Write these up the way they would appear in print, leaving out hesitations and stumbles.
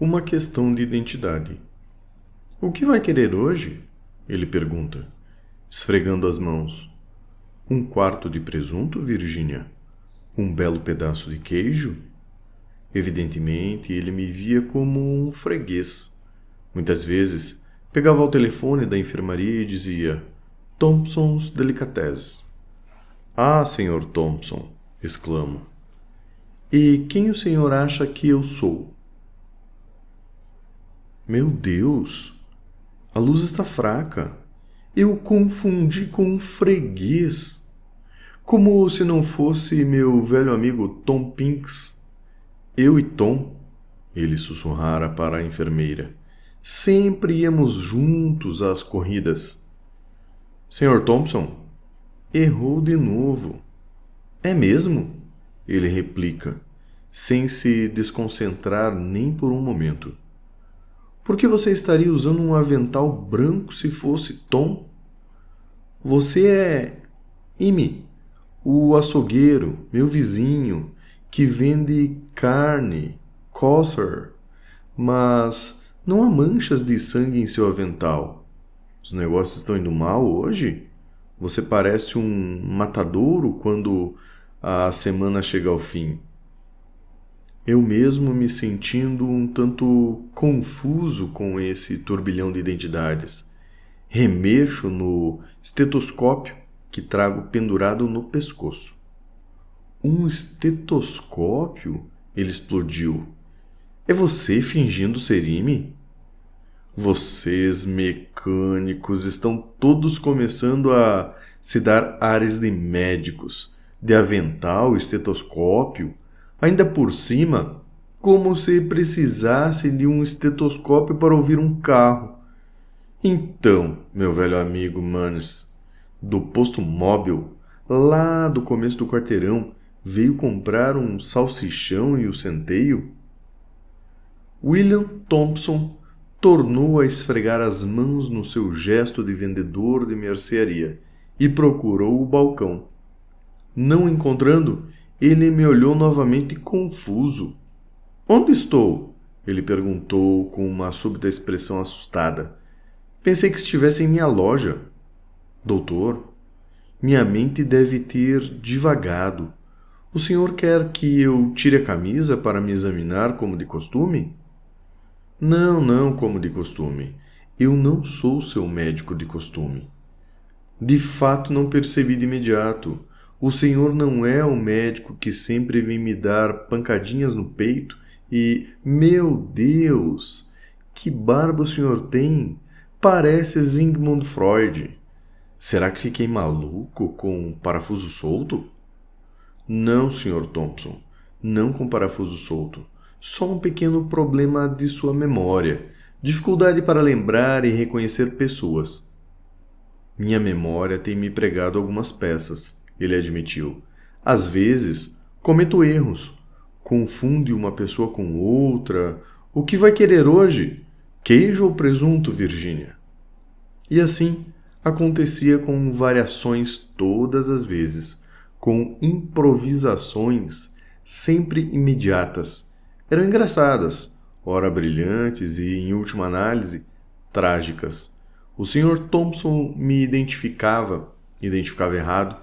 Uma questão de identidade. O que vai querer hoje? Ele pergunta, esfregando as mãos. Um quarto de presunto, Virgínia? Um belo pedaço de queijo? Evidentemente, ele me via como um freguês. Muitas vezes, pegava o telefone da enfermaria e dizia: Thompson's Delicatessen. Ah, Sr. Thompson, exclamo. E quem o senhor acha que eu sou? Meu Deus! A luz está fraca. Eu confundi com um freguês. Como se não fosse meu velho amigo Tom Pinks. Eu e Tom, ele sussurrara para a enfermeira, sempre íamos juntos às corridas. Sr. Thompson, errou de novo. É mesmo? Ele replica, sem se desconcentrar nem por um momento. Por que você estaria usando um avental branco se fosse Tom? Você é Ime, o açougueiro, meu vizinho, que vende carne, kosher, mas não há manchas de sangue em seu avental. Os negócios estão indo mal hoje? Você parece um matadouro quando a semana chega ao fim. Eu mesmo me sentindo um tanto confuso com esse turbilhão de identidades. Remexo no estetoscópio que trago pendurado no pescoço. Um estetoscópio? Ele explodiu. É você fingindo ser Ime? Vocês, mecânicos, estão todos começando a se dar ares de médicos, de avental, estetoscópio. Ainda por cima, como se precisasse de um estetoscópio para ouvir um carro. Então, meu velho amigo Manes, do posto móvel, lá do começo do quarteirão, veio comprar um salsichão e o centeio? William Thompson tornou a esfregar as mãos no seu gesto de vendedor de mercearia e procurou o balcão. Não encontrando, ele me olhou novamente confuso. Onde estou? Ele perguntou com uma súbita expressão assustada. Pensei que estivesse em minha loja. Doutor, minha mente deve ter divagado. O senhor quer que eu tire a camisa para me examinar como de costume? Não, como de costume. Eu não sou seu médico de costume. De fato, não percebi de imediato. O senhor não é o médico que sempre vem me dar pancadinhas no peito e... Meu Deus! Que barba o senhor tem! Parece Sigmund Freud. Será que fiquei maluco com um parafuso solto? Não, Sr. Thompson. Não com parafuso solto. Só um pequeno problema de sua memória. Dificuldade para lembrar e reconhecer pessoas. Minha memória tem me pregado algumas peças, ele admitiu. Às vezes, cometo erros. Confunde uma pessoa com outra. O que vai querer hoje? Queijo ou presunto, Virgínia? E assim acontecia com variações todas as vezes, com improvisações sempre imediatas. Eram engraçadas, ora brilhantes e, em última análise, trágicas. O Sr. Thompson me identificava errado,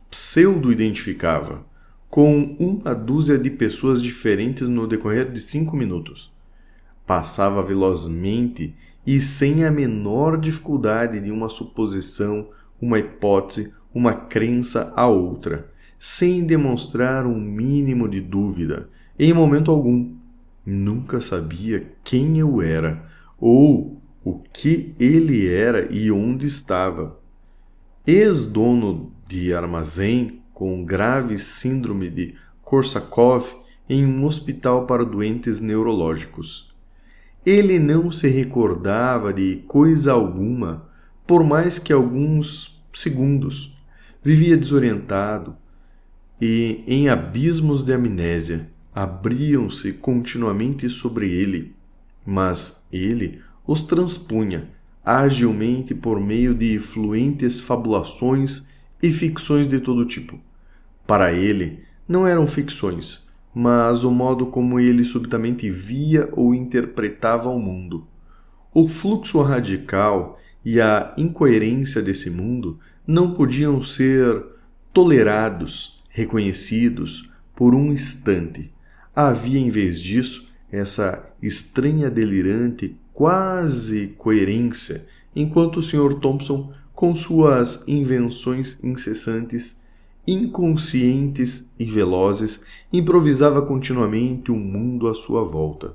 pseudo-identificava, com uma dúzia de pessoas diferentes no decorrer de 5 minutos. Passava velozmente e sem a menor dificuldade de uma suposição, uma hipótese, uma crença a outra, sem demonstrar um mínimo de dúvida, em momento algum. Nunca sabia quem eu era, ou o que ele era e onde estava. Ex-dono de armazém com grave síndrome de Korsakoff em um hospital para doentes neurológicos. Ele não se recordava de coisa alguma, por mais que alguns segundos. Vivia desorientado e em abismos de amnésia abriam-se continuamente sobre ele, mas ele os transpunha agilmente por meio de fluentes fabulações e ficções de todo tipo. Para ele, não eram ficções, mas o modo como ele subitamente via ou interpretava o mundo. O fluxo radical e a incoerência desse mundo não podiam ser tolerados, reconhecidos por um instante. Havia, em vez disso, essa estranha, delirante, quase coerência, enquanto o Sr. Thompson, com suas invenções incessantes, inconscientes e velozes, improvisava continuamente um mundo à sua volta.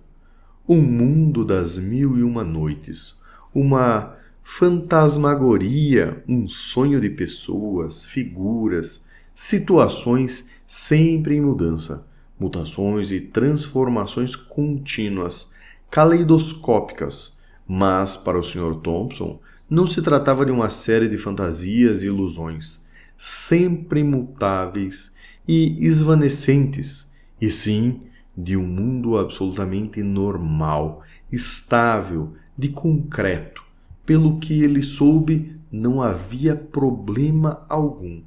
Um mundo das 1001 noites, uma fantasmagoria, um sonho de pessoas, figuras, situações sempre em mudança, mutações e transformações contínuas, caleidoscópicas. Mas, para o Sr. Thompson, não se tratava de uma série de fantasias e ilusões, sempre mutáveis e esvanecentes, e sim de um mundo absolutamente normal, estável, de concreto. Pelo que ele soube, não havia problema algum.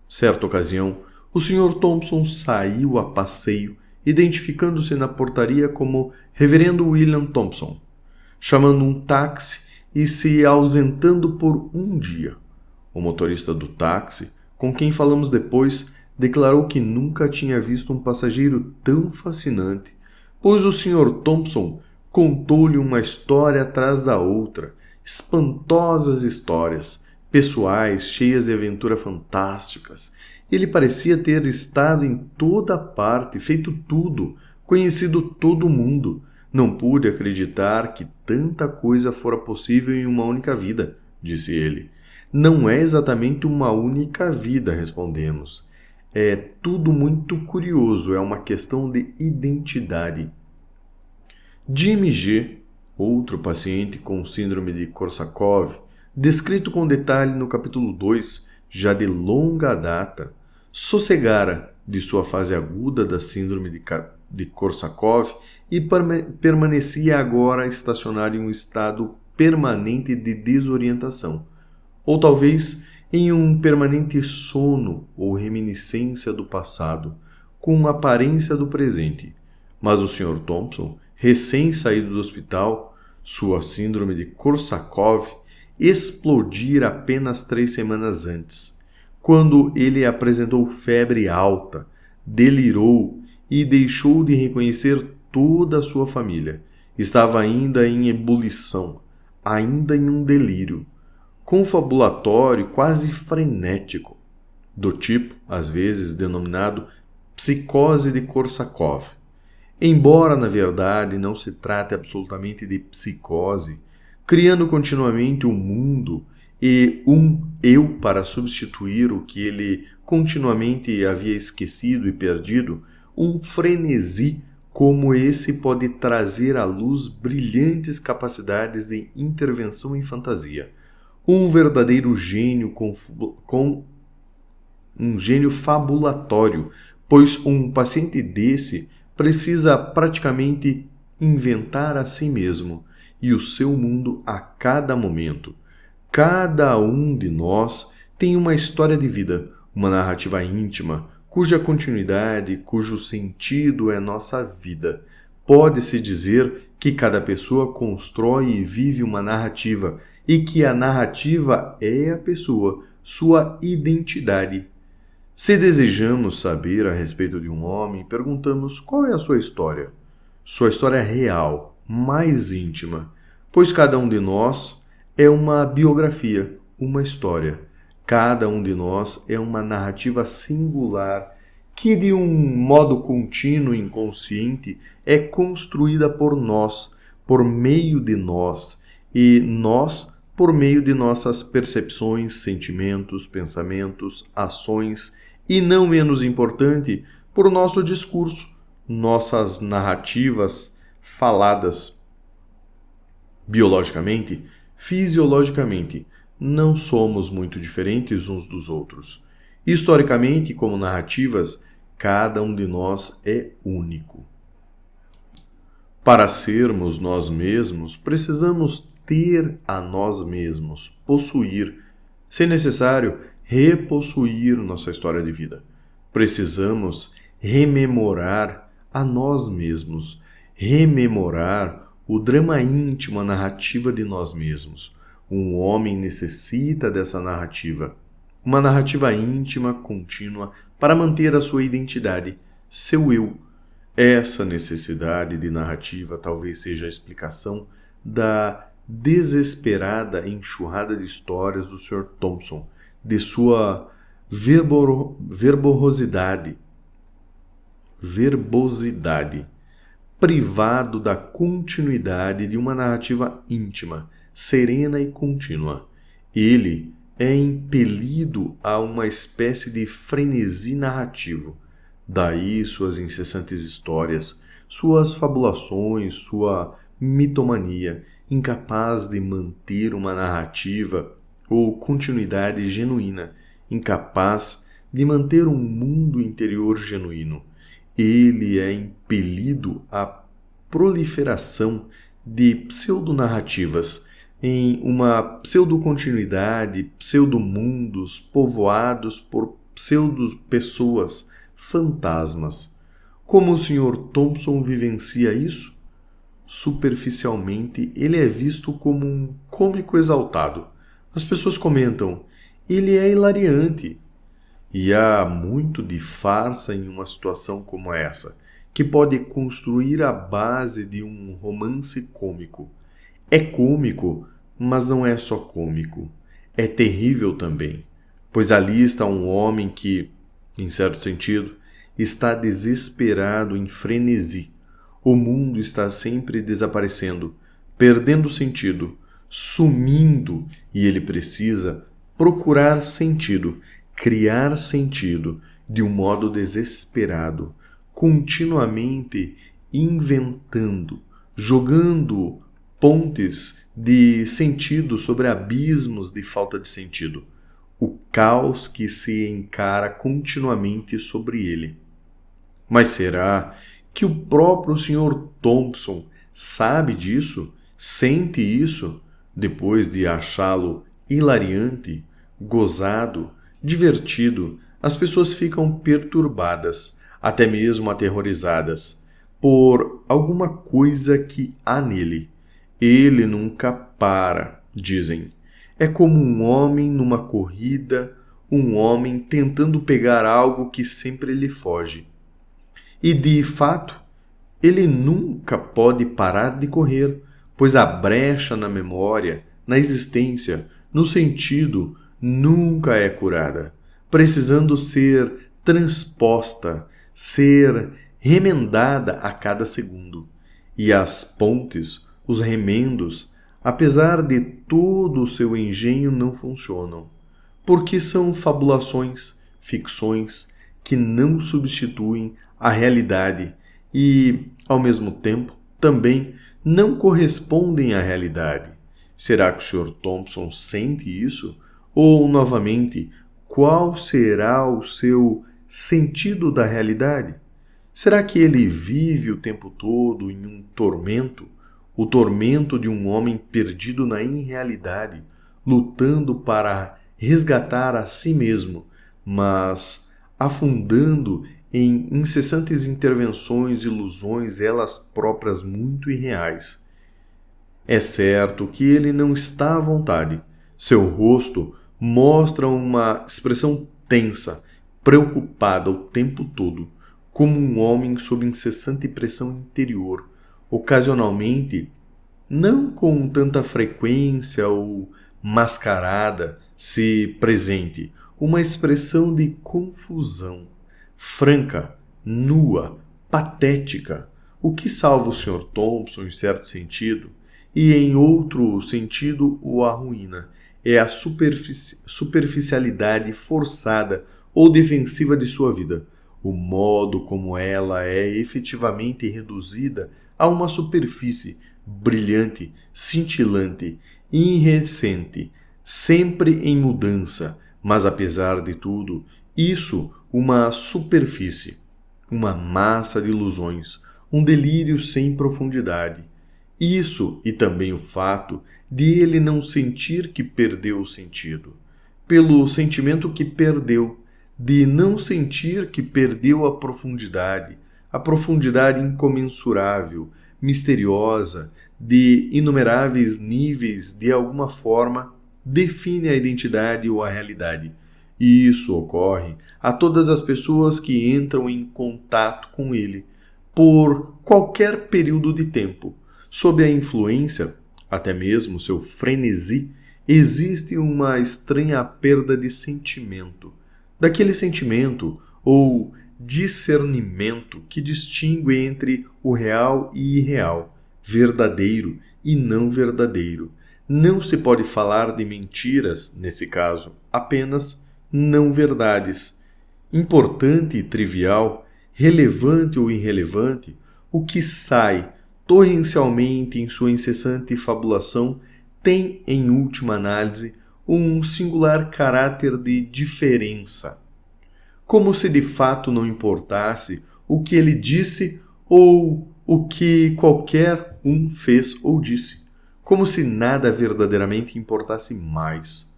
Certa ocasião, o Sr. Thompson saiu a passeio, identificando-se na portaria como Reverendo William Thompson, chamando um táxi e se ausentando por um dia. O motorista do táxi, com quem falamos depois, declarou que nunca tinha visto um passageiro tão fascinante, pois o Sr. Thompson contou-lhe uma história atrás da outra, espantosas histórias, pessoais, cheias de aventuras fantásticas. Ele parecia ter estado em toda parte, feito tudo, conhecido todo mundo. Não pude acreditar que tanta coisa fora possível em uma única vida, disse ele. Não é exatamente uma única vida, respondemos. É tudo muito curioso, é uma questão de identidade. Jimmy G., outro paciente com síndrome de Korsakoff, descrito com detalhe no capítulo 2, já de longa data, sossegara de sua fase aguda da síndrome de Korsakoff e permanecia agora estacionado em um estado permanente de desorientação, ou talvez em um permanente sono ou reminiscência do passado, com aparência do presente. Mas o Sr. Thompson, recém-saído do hospital, sua síndrome de Korsakoff explodira apenas 3 semanas antes, quando ele apresentou febre alta, delirou e deixou de reconhecer toda a sua família. Estava ainda em ebulição, ainda em um delírio confabulatório quase frenético, do tipo, às vezes, denominado psicose de Korsakoff. Embora, na verdade, não se trate absolutamente de psicose, criando continuamente um mundo e um eu para substituir o que ele continuamente havia esquecido e perdido, um frenesi como esse pode trazer à luz brilhantes capacidades de intervenção em fantasia. Um verdadeiro gênio com um gênio fabulatório, pois um paciente desse precisa praticamente inventar a si mesmo e o seu mundo a cada momento. Cada um de nós tem uma história de vida, uma narrativa íntima, cuja continuidade, cujo sentido é nossa vida. Pode-se dizer que cada pessoa constrói e vive uma narrativa, e que a narrativa é a pessoa, sua identidade. Se desejamos saber a respeito de um homem, perguntamos qual é a sua história real, mais íntima, pois cada um de nós é uma biografia, uma história. Cada um de nós é uma narrativa singular que, de um modo contínuo e inconsciente, é construída por nós, por meio de nós, e nós por meio de nossas percepções, sentimentos, pensamentos, ações e, não menos importante, por nosso discurso, nossas narrativas faladas. Biologicamente, fisiologicamente, não somos muito diferentes uns dos outros. Historicamente, como narrativas, cada um de nós é único. Para sermos nós mesmos, precisamos ter a nós mesmos, possuir, se necessário, repossuir nossa história de vida. Precisamos rememorar a nós mesmos, rememorar o drama íntimo, a narrativa de nós mesmos. Um homem necessita dessa narrativa, uma narrativa íntima, contínua, para manter a sua identidade, seu eu. Essa necessidade de narrativa talvez seja a explicação da desesperada enxurrada de histórias do Sr. Thompson, de sua verbosidade, privado da continuidade de uma narrativa íntima, serena e contínua. Ele é impelido a uma espécie de frenesi narrativo. Daí suas incessantes histórias, suas fabulações, sua mitomania, incapaz de manter uma narrativa ou continuidade genuína, incapaz de manter um mundo interior genuíno. Ele é impelido à proliferação de pseudonarrativas, em uma pseudocontinuidade, pseudomundos povoados por pseudo-pessoas, fantasmas. Como o Sr. Thompson vivencia isso? Superficialmente, ele é visto como um cômico exaltado. As pessoas comentam, ele é hilariante. E há muito de farsa em uma situação como essa, que pode construir a base de um romance cômico. É cômico, mas não é só cômico. É terrível também, pois ali está um homem que, em certo sentido, está desesperado em frenesi. O mundo está sempre desaparecendo, perdendo sentido, sumindo, e ele precisa procurar sentido, criar sentido de um modo desesperado, continuamente inventando, jogando pontes de sentido sobre abismos de falta de sentido. O caos que se encara continuamente sobre ele. Mas será que o próprio Sr. Thompson sabe disso? Sente isso? Depois de achá-lo hilariante, gozado, divertido, as pessoas ficam perturbadas, até mesmo aterrorizadas, por alguma coisa que há nele. Ele nunca para, dizem. É como um homem numa corrida, um homem tentando pegar algo que sempre lhe foge. E, de fato, ele nunca pode parar de correr, pois a brecha na memória, na existência, no sentido, nunca é curada, precisando ser transposta, ser remendada a cada segundo. E as pontes, os remendos, apesar de todo o seu engenho, não funcionam, porque são fabulações, ficções, que não substituem a realidade e, ao mesmo tempo, também não correspondem à realidade. Será que o Sr. Thompson sente isso? Ou, novamente, qual será o seu sentido da realidade? Será que ele vive o tempo todo em um tormento? O tormento de um homem perdido na irrealidade, lutando para resgatar a si mesmo, mas afundando em incessantes intervenções e ilusões, elas próprias muito irreais. É certo que ele não está à vontade. Seu rosto mostra uma expressão tensa, preocupada o tempo todo, como um homem sob incessante pressão interior, ocasionalmente, não com tanta frequência ou mascarada, se presente, uma expressão de confusão, franca, nua, patética, o que salva o Sr. Thompson em certo sentido, e em outro sentido o arruína, é a superficialidade forçada ou defensiva de sua vida, o modo como ela é efetivamente reduzida a uma superfície brilhante, cintilante, iridescente, sempre em mudança, mas apesar de tudo, isso uma superfície, uma massa de ilusões, um delírio sem profundidade. Isso e também o fato de ele não sentir que perdeu o sentido. Pelo sentimento que perdeu, de não sentir que perdeu a profundidade incomensurável, misteriosa, de inumeráveis níveis, de alguma forma, define a identidade ou a realidade. E isso ocorre a todas as pessoas que entram em contato com ele, por qualquer período de tempo. Sob a influência, até mesmo seu frenesi, existe uma estranha perda de sentimento, daquele sentimento ou discernimento que distingue entre o real e irreal, verdadeiro e não verdadeiro. Não se pode falar de mentiras, nesse caso, apenas não verdades. Importante e trivial, relevante ou irrelevante, o que sai torrencialmente em sua incessante fabulação tem, em última análise, um singular caráter de diferença. Como se de fato não importasse o que ele disse ou o que qualquer um fez ou disse. Como se nada verdadeiramente importasse mais.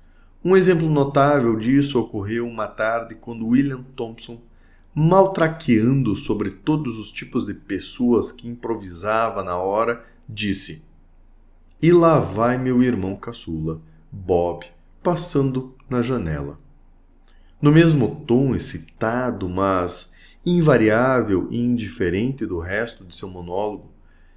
Um exemplo notável disso ocorreu uma tarde quando William Thompson, maltraqueando sobre todos os tipos de pessoas que improvisava na hora, disse: "E lá vai meu irmão caçula, Bob, passando na janela." No mesmo tom excitado, mas invariável e indiferente do resto de seu monólogo,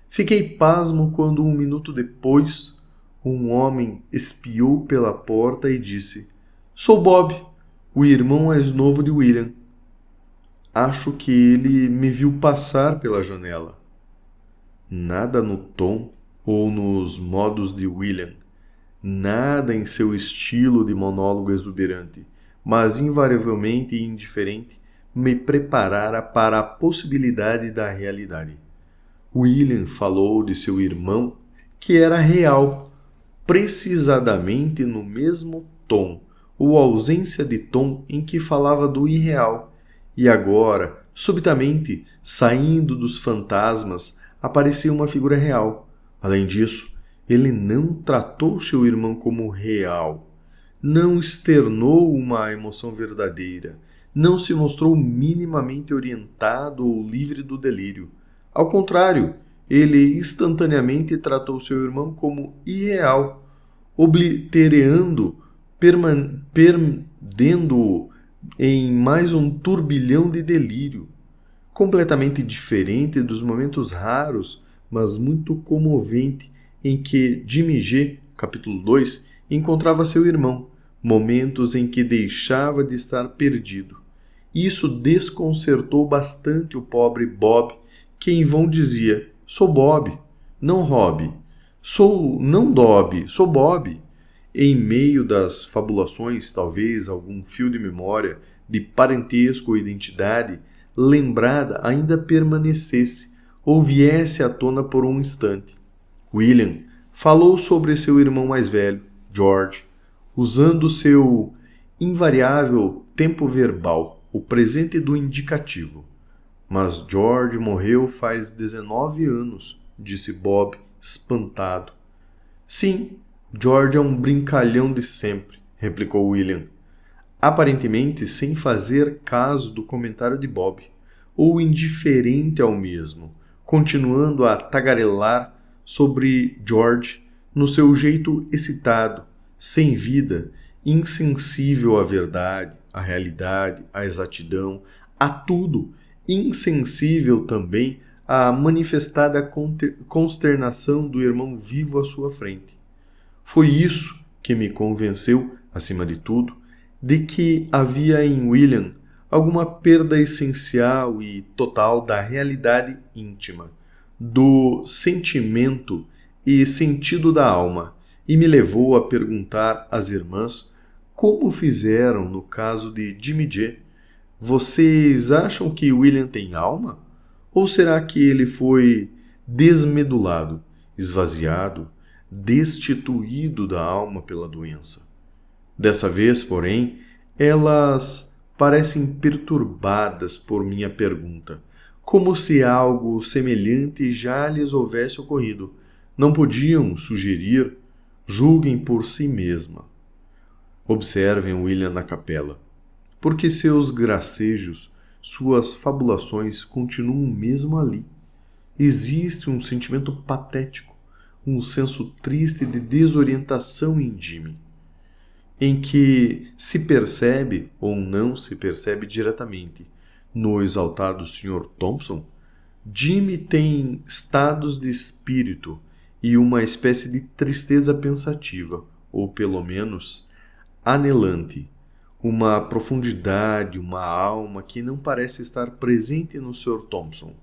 fiquei pasmo quando, um minuto depois, um homem espiou pela porta e disse: "Sou Bob, o irmão mais novo de William. Acho que ele me viu passar pela janela." Nada no tom ou nos modos de William, nada em seu estilo de monólogo exuberante, mas invariavelmente indiferente, me preparara para a possibilidade da realidade. William falou de seu irmão, que era real, precisamente no mesmo tom, ou ausência de tom em que falava do irreal. E agora, subitamente, saindo dos fantasmas, aparecia uma figura real. Além disso, ele não tratou seu irmão como real, não externou uma emoção verdadeira, não se mostrou minimamente orientado ou livre do delírio. Ao contrário, ele instantaneamente tratou seu irmão como irreal, obliterando, perdendo-o em mais um turbilhão de delírio, completamente diferente dos momentos raros, mas muito comovente, em que Jimmy G, capítulo 2, encontrava seu irmão, momentos em que deixava de estar perdido. Isso desconcertou bastante o pobre Bob, que em vão dizia: "Sou Bob, não Rob. Não Dob, sou Bob." Em meio das fabulações, talvez algum fio de memória, de parentesco ou identidade, lembrada ainda permanecesse ou viesse à tona por um instante. William falou sobre seu irmão mais velho, George, usando seu invariável tempo verbal, o presente do indicativo. "Mas George morreu faz 19 anos, disse Bob, espantado. "Sim, George é um brincalhão de sempre", replicou William, aparentemente sem fazer caso do comentário de Bob, ou indiferente ao mesmo, continuando a tagarelar sobre George no seu jeito excitado, sem vida, insensível à verdade, à realidade, à exatidão, a tudo, insensível também à manifestada consternação do irmão vivo à sua frente. Foi isso que me convenceu, acima de tudo, de que havia em William alguma perda essencial e total da realidade íntima, do sentimento e sentido da alma, e me levou a perguntar às irmãs como fizeram no caso de Jimmy J. "Vocês acham que William tem alma? Ou será que ele foi desmedulado, esvaziado, destituído da alma pela doença?" Dessa vez, porém, elas parecem perturbadas por minha pergunta, como se algo semelhante já lhes houvesse ocorrido. Não podiam sugerir, julguem por si mesma. Observem William na capela. porque seus gracejos, suas fabulações continuam mesmo ali. Existe um sentimento patético, um senso triste de desorientação em Jimmy, em que se percebe ou não se percebe diretamente. No exaltado Sr. Thompson, Jimmy tem estados de espírito e uma espécie de tristeza pensativa, ou pelo menos anelante, uma profundidade, uma alma que não parece estar presente no Sr. Thompson.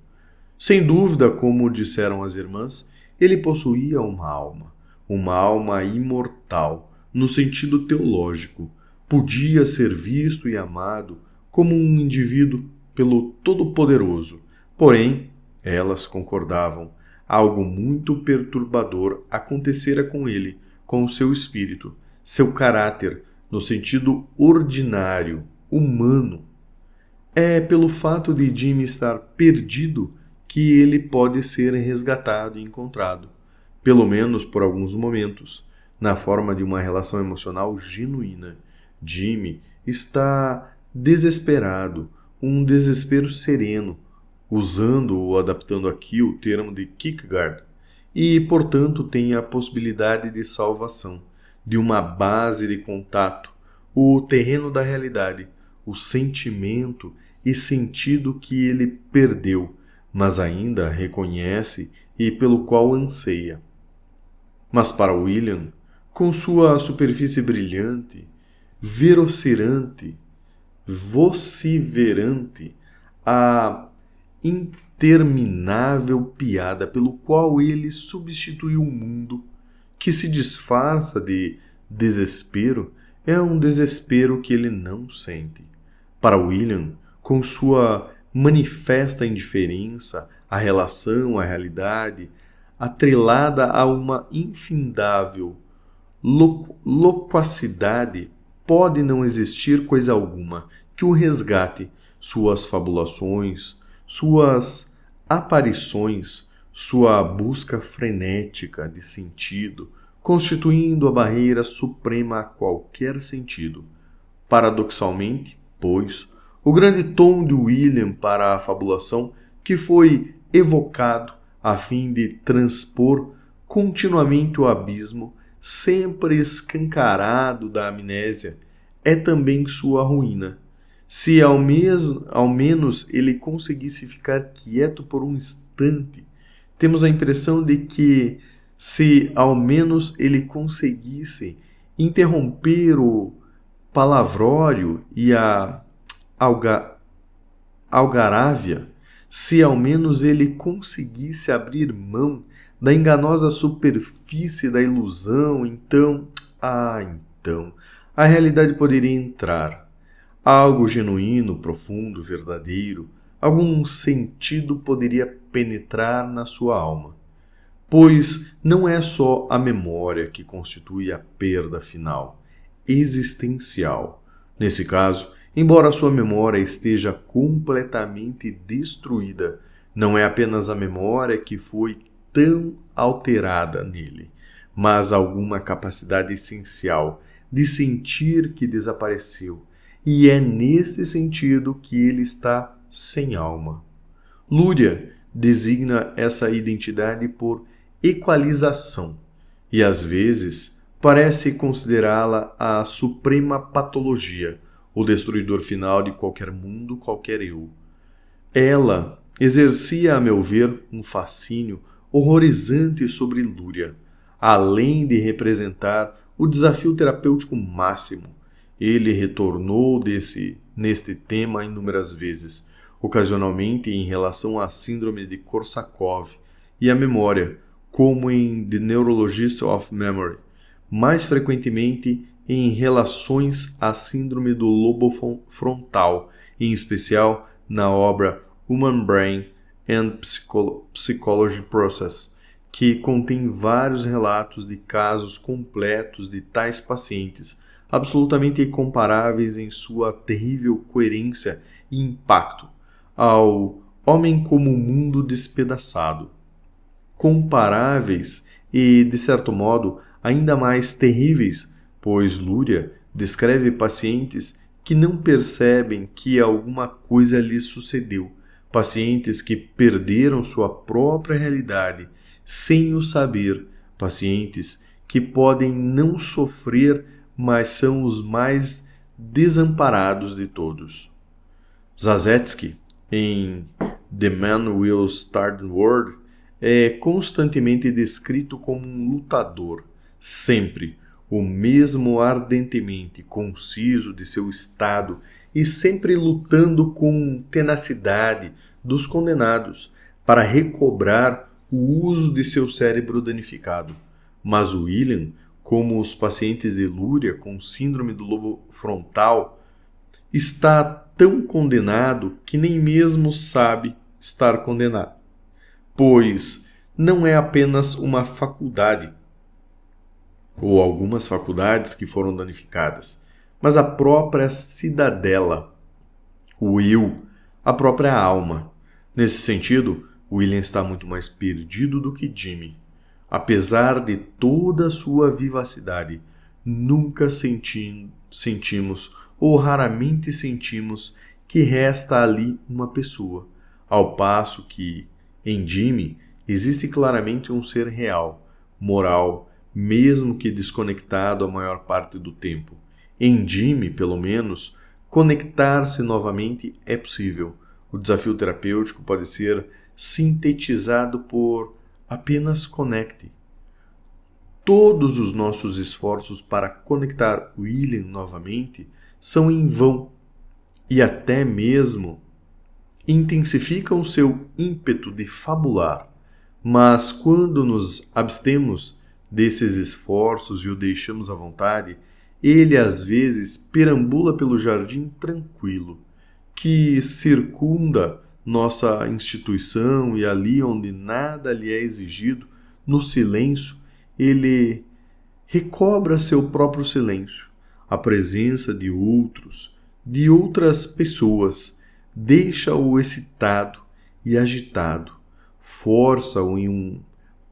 Sem dúvida, como disseram as irmãs, ele possuía uma alma imortal, no sentido teológico. Podia ser visto e amado como um indivíduo pelo Todo-Poderoso. Porém, elas concordavam, algo muito perturbador acontecera com ele, com o seu espírito, seu caráter, no sentido ordinário, humano. É pelo fato de Jimmy estar perdido que ele pode ser resgatado e encontrado, pelo menos por alguns momentos, na forma de uma relação emocional genuína. Jimmy está desesperado, um desespero sereno, usando ou adaptando aqui o termo de Kierkegaard, e, portanto, tem a possibilidade de salvação, de uma base de contato, o terreno da realidade, o sentimento e sentido que ele perdeu, mas ainda reconhece e pelo qual anseia. Mas para William, com sua superfície brilhante, vociferante, a interminável piada pelo qual ele substituiu o mundo, que se disfarça de desespero, é um desespero que ele não sente. Para William, com sua manifesta indiferença à relação, à realidade, atrelada a uma infindável loquacidade, pode não existir coisa alguma que o resgate. Suas fabulações, suas aparições, sua busca frenética de sentido, constituindo a barreira suprema a qualquer sentido. Paradoxalmente, pois, o grande tom de William para a fabulação, que foi evocado a fim de transpor continuamente o abismo, sempre escancarado da amnésia, é também sua ruína. Se ao menos ele conseguisse ficar quieto por um instante, temos a impressão de que, se ao menos ele conseguisse interromper o palavrório e a algarávia, se ao menos ele conseguisse abrir mão da enganosa superfície da ilusão, então, a realidade poderia entrar. Algo genuíno, profundo, verdadeiro, algum sentido poderia penetrar na sua alma. Pois não é só a memória que constitui a perda final, existencial. Nesse caso, embora sua memória esteja completamente destruída, não é apenas a memória que foi tão alterada nele, mas alguma capacidade essencial de sentir que desapareceu, e é nesse sentido que ele está sem alma. Luria designa essa identidade por equalização, e às vezes parece considerá-la a suprema patologia, o destruidor final de qualquer mundo, qualquer eu. Ela exercia, a meu ver, um fascínio horrorizante sobre Luria, além de representar o desafio terapêutico máximo. Ele retornou neste tema inúmeras vezes, ocasionalmente em relação à síndrome de Korsakoff e à memória, como em The Neurologist of Memory, mais frequentemente em relações à síndrome do lobo frontal, em especial na obra Human Brain and Psychology Process, que contém vários relatos de casos completos de tais pacientes, absolutamente incomparáveis em sua terrível coerência e impacto ao Homem como o Mundo Despedaçado. Comparáveis e, de certo modo, ainda mais terríveis, pois Luria descreve pacientes que não percebem que alguma coisa lhes sucedeu, pacientes que perderam sua própria realidade sem o saber, pacientes que podem não sofrer, mas são os mais desamparados de todos. Zazetsky, em The Man Will Start the World, é constantemente descrito como um lutador, sempre o mesmo ardentemente conciso de seu estado e sempre lutando com tenacidade dos condenados para recobrar o uso de seu cérebro danificado. Mas William, como os pacientes de Lúria com síndrome do lobo frontal, está tão condenado que nem mesmo sabe estar condenado, pois não é apenas uma faculdade ou algumas faculdades que foram danificadas, mas a própria cidadela, o eu, a própria alma. Nesse sentido, William está muito mais perdido do que Jimmy. Apesar de toda a sua vivacidade, nunca sentimos ou raramente sentimos que resta ali uma pessoa, ao passo que, em Jimmy, existe claramente um ser real, moral, mesmo que desconectado a maior parte do tempo. Em Jimmy, pelo menos, conectar-se novamente é possível. O desafio terapêutico pode ser sintetizado por apenas conecte. Todos os nossos esforços para conectar William novamente são em vão e até mesmo intensificam seu ímpeto de fabular. Mas quando nos abstemos desses esforços e o deixamos à vontade, ele às vezes perambula pelo jardim tranquilo, que circunda nossa instituição, e ali onde nada lhe é exigido, no silêncio, ele recobra seu próprio silêncio, a presença de outros, de outras pessoas, deixa-o excitado e agitado, força-o em um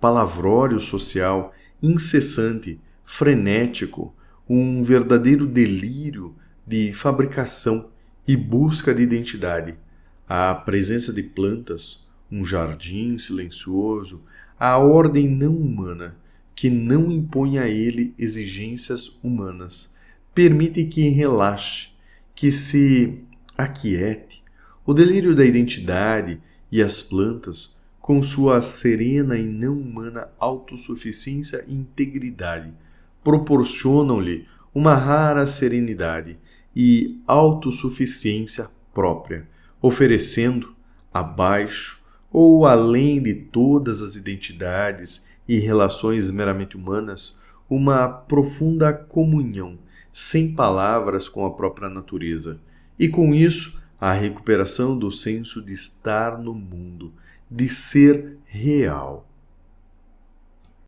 palavrório social incessante, frenético, um verdadeiro delírio de fabricação e busca de identidade. A presença de plantas, um jardim silencioso, a ordem não humana, que não impõe a ele exigências humanas, permite que relaxe, que se aquiete. O delírio da identidade e as plantas, com sua serena e não humana autossuficiência e integridade, proporcionam-lhe uma rara serenidade e autossuficiência própria, oferecendo, abaixo ou além de todas as identidades e relações meramente humanas, uma profunda comunhão, sem palavras, com a própria natureza, e com isso a recuperação do senso de estar no mundo, de ser real.